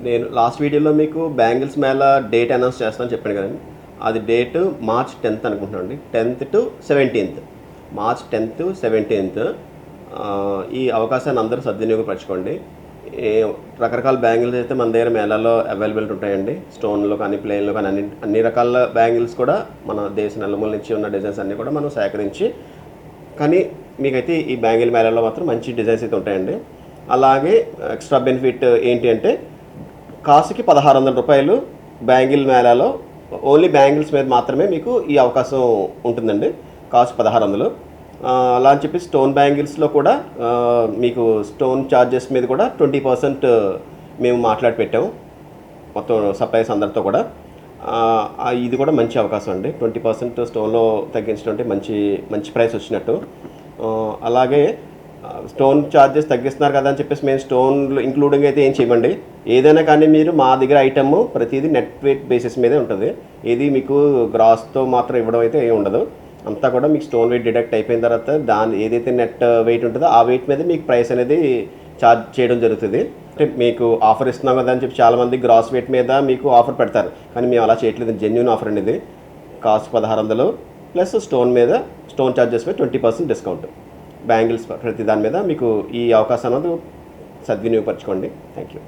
నేను లాస్ట్ వీడియోలో మీకు బ్యాంగిల్స్ మేళా డేట్ అనౌన్స్ చేస్తానని చెప్పాను కదండి. అది డేట్ March 10th అనుకుంటున్నాను అండి. 10th to 17th, March 10th to 17th. ఈ అవకాశాన్ని అందరూ సద్వినియోగపరచుకోండి. రకరకాల బ్యాంగిల్స్ అయితే మన దగ్గర మేళాలో అవైలబిలిటీ ఉంటాయండి. స్టోన్లో కానీ ప్లెయిన్లో కానీ అన్ని రకాల బ్యాంగిల్స్ కూడా మన దేశ నలుమూల నుంచి ఉన్న డిజైన్స్ అన్నీ కూడా మనం సేకరించి, కానీ మీకైతే ఈ బ్యాంగిల్ మేళాలో మాత్రం మంచి డిజైన్స్ అయితే ఉంటాయండి. అలాగే ఎక్స్ట్రా బెనిఫిట్ ఏంటి అంటే, కాసుకి 1600 రూపాయలు బ్యాంగిల్ మేళాలో ఓన్లీ బ్యాంగిల్స్ మీద మాత్రమే మీకు ఈ అవకాశం ఉంటుందండి. కాస్ట్ 1600. అలా అని చెప్పి స్టోన్ బ్యాంగిల్స్లో కూడా మీకు స్టోన్ ఛార్జెస్ మీద కూడా 20% మేము మాట్లాడి పెట్టాము మొత్తం సప్లైస్ అందరితో కూడా. ఇది కూడా మంచి అవకాశం అండి. 20% స్టోన్లో తగ్గించడం అంటే మంచి ప్రైస్ వచ్చినట్టు. అలాగే స్టోన్ ఛార్జెస్ తగ్గిస్తున్నారు కదా అని చెప్పేసి మేము స్టోన్ ఇంక్లూడింగ్ అయితే ఏం చేయమండి. ఏదైనా కానీ మీరు మా దగ్గర ఐటమ్ ప్రతిదీ నెట్ వెయిట్ బేసిస్ మీదే ఉంటుంది. ఏది మీకు గ్రాస్తో మాత్రం ఇవ్వడం అయితే ఏమి ఉండదు. అంతా కూడా మీకు స్టోన్ వెయిట్ డిడక్ట్ అయిపోయిన తర్వాత దాని ఏదైతే నెట్ వెయిట్ ఉంటుందో ఆ వెయిట్ మీద మీకు ప్రైస్ అనేది ఛార్జ్ చేయడం జరుగుతుంది. అంటే మీకు ఆఫర్ ఇస్తున్నాం కదా అని చెప్పి చాలామంది గ్రాస్ వెయిట్ మీద మీకు ఆఫర్ పెడతారు, కానీ మేము అలా చేయట్లేదు. జెన్యూన్ ఆఫర్ అండి ఇది. కాస్ట్ 1600 ప్లస్ స్టోన్ ఛార్జెస్ మీద 20% డిస్కౌంట్. బ్యాంగిల్స్ ప్రతి దాని మీద మీకు ఈ అవకాశాన్ని సద్వినియోగపరచుకోండి. Thank you.